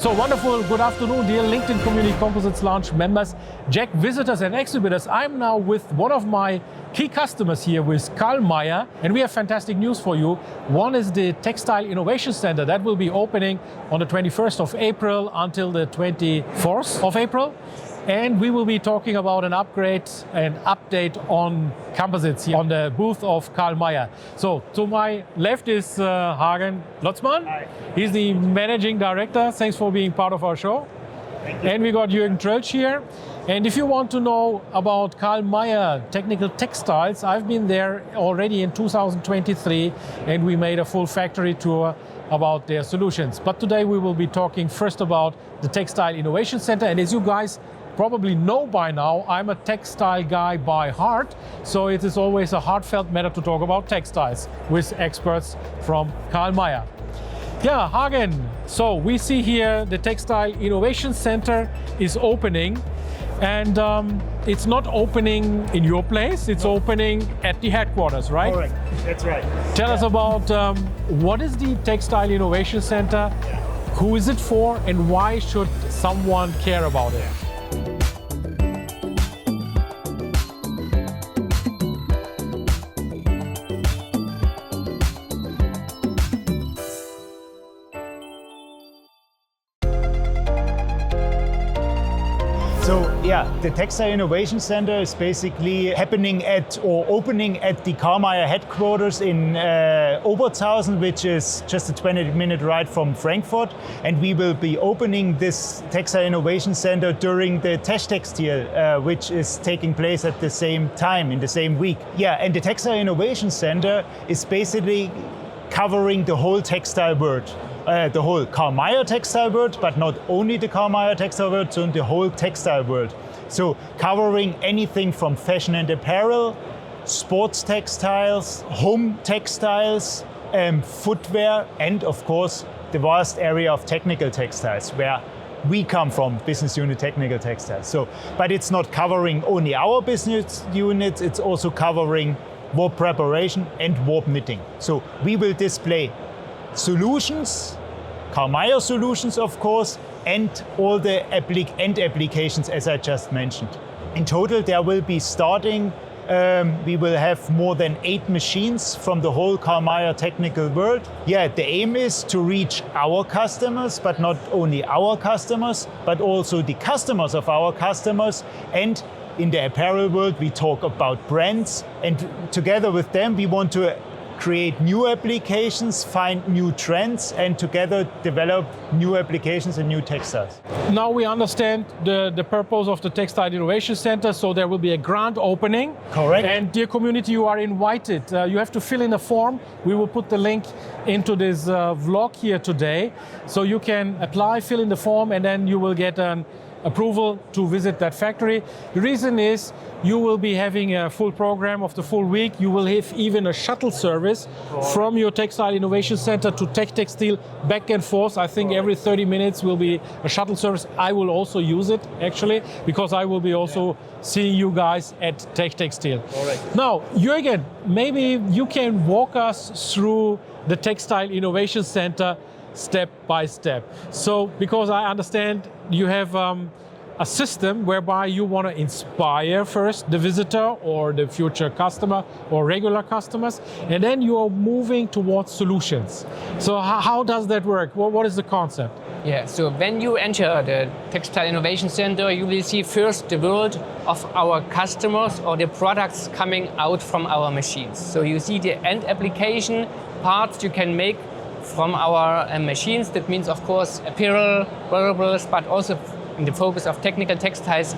So wonderful, good afternoon, dear LinkedIn Community Composites Launch members, Jack visitors and exhibitors. I'm now with one of my key customers here with KARL MAYER, and we have fantastic news for you. One is the Textile Innovation Center that will be opening on the 21st of April until the 24th of April. And we will be talking about an upgrade and update on composites here on the booth of KARL MAYER. So to my left is Hagen Lotzmann. Hi. He's the managing director. Thanks for being part of our show. Thank you. And we got Jürgen Tröltzsch here. And if you want to know about KARL MAYER Technical Textiles, I've been there already in 2023, and we made a full factory tour about their solutions. But today we will be talking first about the Textile Innovation Center. And as you guys probably know by now, I'm a textile guy by heart, so it is always a heartfelt matter to talk about textiles with experts from KARL MAYER. Yeah, Hagen, so we see here the Textile Innovation Center is opening, and it's not opening in your place, it's opening at the headquarters, right? Correct, that's right. Tell us about what is the Textile Innovation Center, who is it for, and why should someone care about it? So yeah, the Textile Innovation Center is basically happening at or opening at the KARL MAYER headquarters in Obertshausen, which is just a 20-minute ride from Frankfurt. And we will be opening this Textile Innovation Center during the Techtextil, which is taking place at the same time, in the same week. Yeah, and the Textile Innovation Center is basically covering the whole textile world. The whole KARL MAYER textile world, but not only the KARL MAYER textile world, so the whole textile world. So covering anything from fashion and apparel, sports textiles, home textiles, footwear, and of course the vast area of technical textiles, where we come from, business unit technical textiles. So, but it's not covering only our business units, it's also covering warp preparation and warp knitting. So we will display solutions, KARL MAYER solutions of course, and all the applications as I just mentioned. In total there will be starting, we will have more than 8 machines from the whole KARL MAYER technical world. Yeah, the aim is to reach our customers, but not only our customers, but also the customers of our customers. And in the apparel world we talk about brands, and together with them we want to create new applications, find new trends, and together develop new applications and new textiles. Now we understand the purpose of the Textile Innovation Center, so there will be a grand opening. Correct. And dear community, you are invited. You have to fill in a form. We will put the link into this vlog here today, so you can apply, fill in the form, and then you will get an approval to visit that factory. The reason is you will be having a full program of the full week. You will have even a shuttle service from your Textile Innovation Center to Techtextil back and forth. I think every 30 minutes will be a shuttle service. I will also use it actually, because I will be also seeing you guys at Techtextil. Now, Jürgen, maybe you can walk us through the Textile Innovation Center step by step. So, because I understand you have a system whereby you want to inspire first the visitor or the future customer or regular customers, and then you are moving towards solutions. So how does that work? What is the concept? Yeah, so when you enter the Textile Innovation Center, you will see first the world of our customers or the products coming out from our machines. So you see the end application parts you can make from our machines. That means, of course, apparel, wearables, but also in the focus of technical textiles,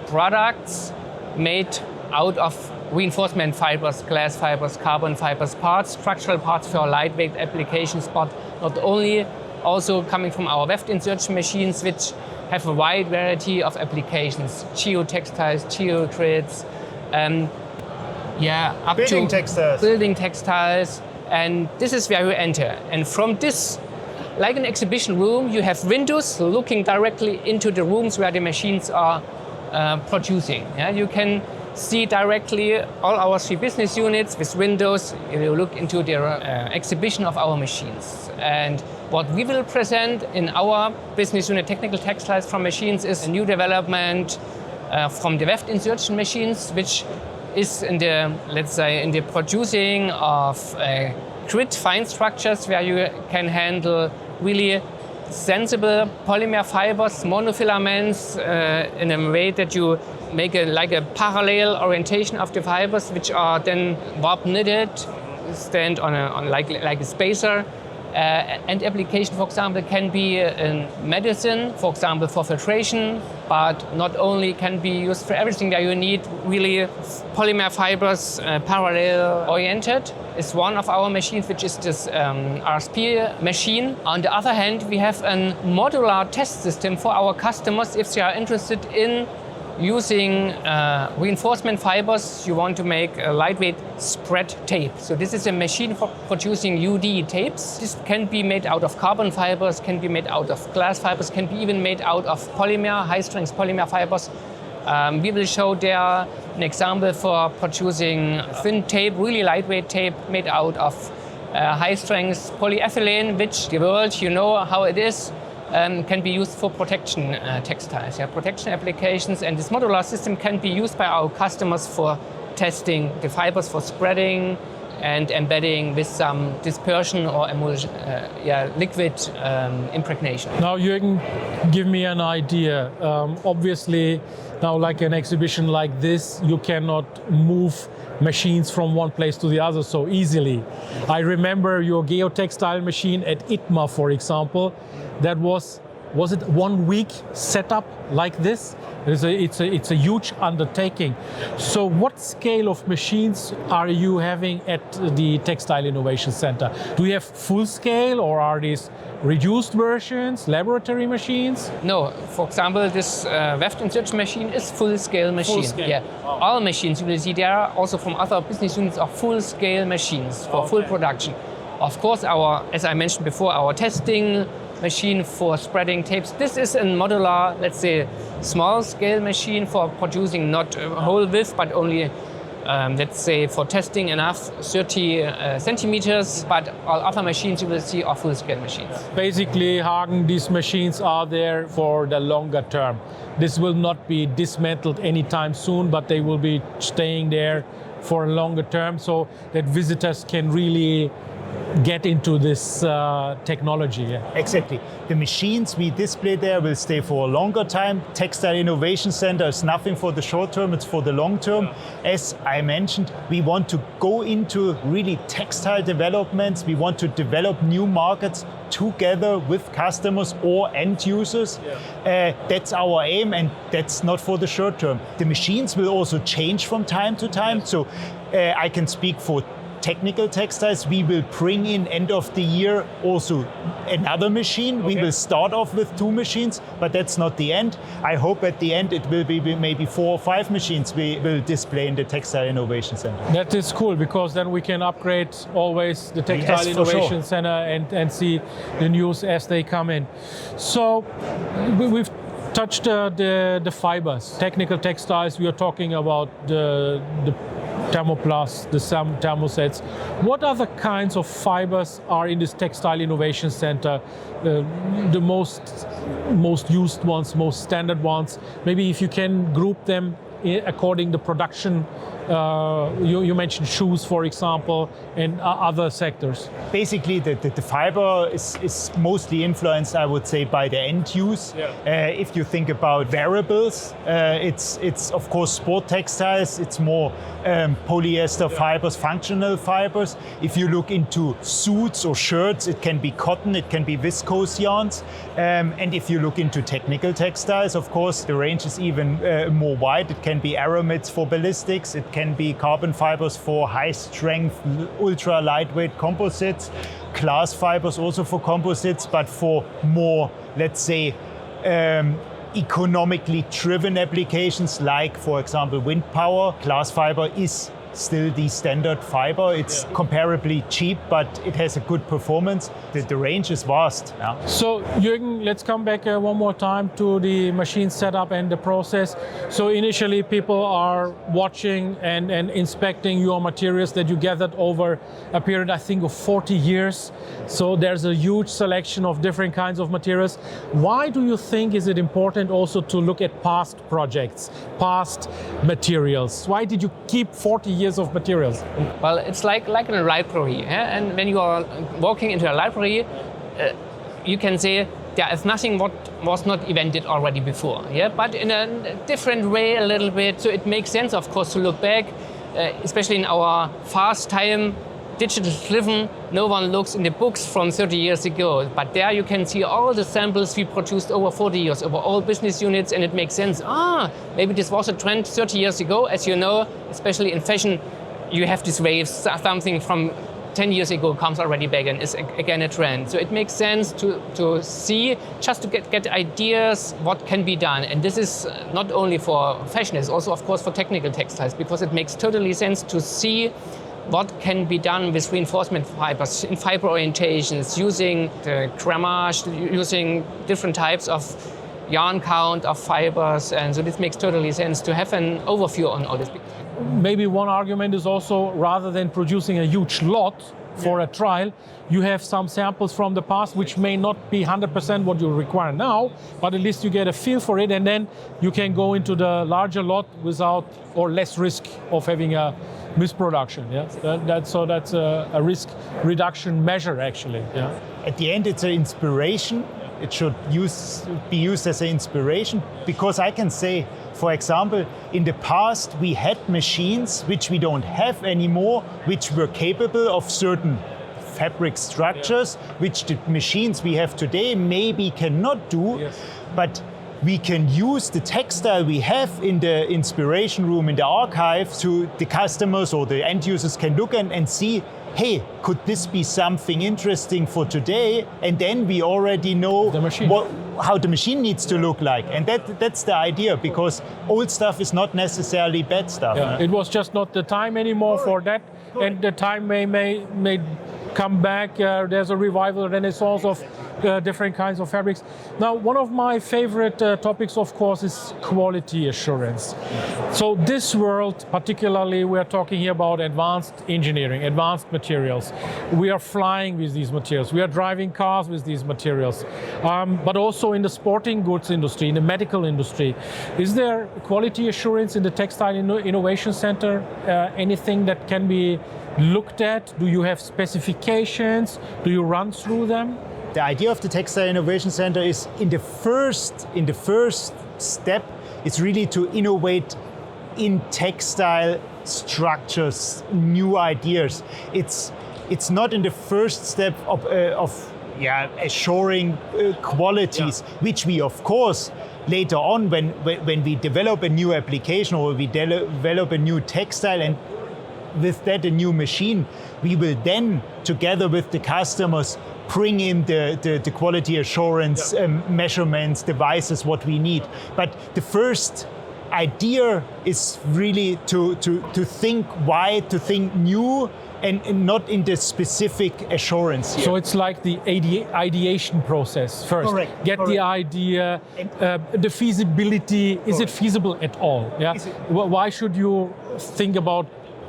products made out of reinforcement fibers, glass fibers, carbon fibers, parts, structural parts for lightweight applications, but not only, also coming from our weft insertion machines, which have a wide variety of applications, geotextiles, geogrids, up building to textiles. Building textiles. And this is where you enter. And from this, like an exhibition room, you have windows looking directly into the rooms where the machines are producing. Yeah? You can see directly all our 3 business units with windows. You look into the exhibition of our machines. And What we will present in our business unit Technical Textiles from Machines is a new development from the weft insertion machines, which is in the, let's say, in the producing of grid fine structures where you can handle really sensible polymer fibers, monofilaments, in a way that you make like a parallel orientation of the fibers, which are then warp knitted, stand on like a spacer. And application, for example, can be in medicine, for example, for filtration, but not only can be used for everything that you need really polymer fibers parallel oriented. Is one of our machines, which is this RSP machine. On the other hand, we have a modular test system for our customers if they are interested in using reinforcement fibers. You want to make a lightweight spread tape. So this is a machine for producing UD tapes. This can be made out of carbon fibers, can be made out of glass fibers, can be even made out of polymer, high-strength polymer fibers. We will show there an example for producing thin tape, really lightweight tape made out of high-strength polyethylene, which the world, you know how it is, can be used for protection textiles, protection applications. And this modular system can be used by our customers for testing the fibers, for spreading and embedding with some dispersion or emulsion, liquid impregnation. Now, Jürgen, give me an idea. Obviously, now like an exhibition like this, you cannot move machines from one place to the other so easily. I remember your geotextile machine at ITMA, for example. That was it 1 week setup like this? It's a huge undertaking. So what scale of machines are you having at the Textile Innovation Center? Do you have full scale, or are these reduced versions, laboratory machines? No, for example, this weft insertion machine is full-scale machine. Full scale. Yeah. Oh. All machines you will see there also from other business units are full-scale machines for full production. Of course, as I mentioned before, our testing machine for spreading tapes. This is a modular, let's say, small-scale machine for producing not a whole width, but only, let's say, for testing enough 30 centimeters. But all other machines you will see are full-scale machines. Basically, Hagen, these machines are there for the longer term. This will not be dismantled anytime soon, but they will be staying there for a longer term, so that visitors can really get into this technology. Exactly. The machines we display there will stay for a longer time. Textile Innovation Center is nothing for the short term, it's for the long term. As I mentioned, we want to go into really textile developments. We want to develop new markets together with customers or end users. That's our aim, and that's not for the short term. The machines will also change from time to time. So I can speak for Technical Textiles. We will bring in end of the year also another machine. We will start off with 2 machines, but that's not the end. I hope at the end it will be maybe 4 or 5 machines we will display in the Textile Innovation Center. That is cool, because then we can upgrade always the Textile Innovation Center and see the news as they come in. So we've touched the fibers. Technical Textiles, we are talking about the thermoplast, the thermosets. What other kinds of fibers are in this Textile Innovation Center? The most used ones, most standard ones. Maybe if you can group them according to production. You mentioned shoes, for example, and other sectors. Basically, the fiber is mostly influenced, I would say, by the end use. If you think about wearables, it's of course sport textiles. It's more polyester fibers, functional fibers. If you look into suits or shirts, it can be cotton, it can be viscose yarns. And if you look into technical textiles, of course, the range is even more wide. It can be aramids for ballistics. It can be carbon fibers for high-strength, ultra-lightweight composites. Glass fibers also for composites, but for more, let's say, economically driven applications like, for example, wind power. Glass fiber is still the standard fiber. It's comparably cheap, but it has a good performance. The range is vast. Yeah. So Jürgen, let's come back one more time to the machine setup and the process. So initially people are watching and inspecting your materials that you gathered over a period, I think, of 40 years. So there's a huge selection of different kinds of materials. Why do you think is it important also to look at past projects, past materials? Why did you keep 40 years of materials? Well, it's like in a library, yeah? And when you are walking into a library, you can say there is nothing what was not invented already before, yeah? But in a different way a little bit, so it makes sense, of course, to look back, especially in our fast time, digital driven, no one looks in the books from 30 years ago, but there you can see all the samples we produced over 40 years, over all business units, and it makes sense. Maybe this was a trend 30 years ago. As you know, especially in fashion, you have these waves, something from 10 years ago comes already back and is again a trend. So it makes sense to see, just to get ideas what can be done. And this is not only for fashion, it's also of course for technical textiles, because it makes totally sense to see what can be done with reinforcement fibers in fiber orientations, using the grammage, using different types of yarn count of fibers. And so this makes totally sense to have an overview on all this. Maybe one argument is also, rather than producing a huge lot for a trial, you have some samples from the past which may not be 100% what you require now, but at least you get a feel for it, and then you can go into the larger lot without or less risk of having a misproduction. Yeah, that's a risk reduction measure actually. Yeah. At the end, it's an inspiration. It should be used as an inspiration, because I can say, for example, in the past we had machines which we don't have anymore, which were capable of certain fabric structures, which the machines we have today maybe cannot do. Yes. But we can use the textile we have in the inspiration room, in the archive, so the customers or the end users can look and see, hey, could this be something interesting for today? And then we already know how the machine needs to look like. And that's the idea, because old stuff is not necessarily bad stuff. Yeah. It was just not the time anymore for that. And the time may come back. There's a revival, a renaissance of different kinds of fabrics. Now, one of my favorite topics, of course, is quality assurance. So this world, particularly, we are talking here about advanced engineering, advanced materials. We are flying with these materials. We are driving cars with these materials. But also in the sporting goods industry, in the medical industry. Is there quality assurance in the Textile Innovation Center? Anything that can be looked at? Do you have specifications? Do you run through them? The idea of the Textile Innovation Center is, in the first step, it's really to innovate in textile structures, new ideas. It's not in the first step of assuring qualities, which we of course later on, when we develop a new application or we develop a new textile, and with that a new machine, we will then, together with the customers, bring in the quality assurance measurements, devices, what we need. But the first idea is really to think wide, to think new, and not in the specific assurance here. So it's like the ideation process first. Correct. Get the idea, the feasibility. Is it feasible at all? Yeah. Why should you think about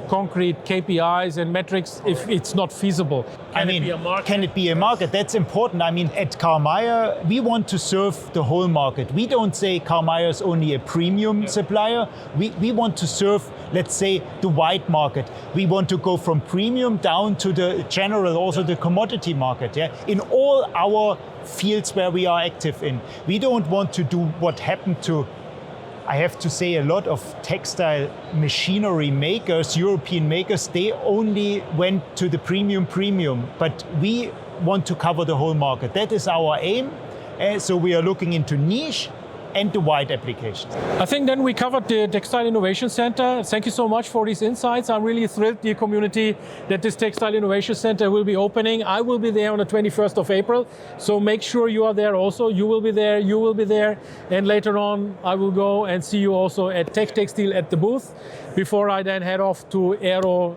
concrete KPIs and metrics if it's not feasible? Can it be a market? Can it be a market? That's important. I mean, at KARL MAYER, we want to serve the whole market. We don't say KARL MAYER is only a premium supplier. We want to serve, let's say, the wide market. We want to go from premium down to the general, also the commodity market. Yeah, in all our fields where we are active in. We don't want to do what happened to, I have to say, a lot of textile machinery makers, European makers, they only went to the premium, but we want to cover the whole market. That is our aim. So we are looking into niche and the white applications. I think then we covered the Textile Innovation Center. Thank you so much for these insights. I'm really thrilled, dear community, that this Textile Innovation Center will be opening. I will be there on the 21st of April, so make sure you are there also. You will be there, and later on I will go and see you also at Techtextil at the booth, before I then head off to Aero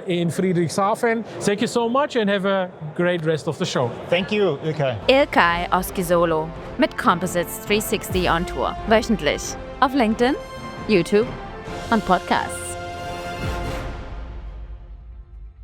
in Friedrichshafen. Thank you so much and have a great rest of the show. Thank you, Ilkay. Ilkay Oskisolo mit Composites 360 on Tour. Wöchentlich auf LinkedIn, YouTube und Podcasts.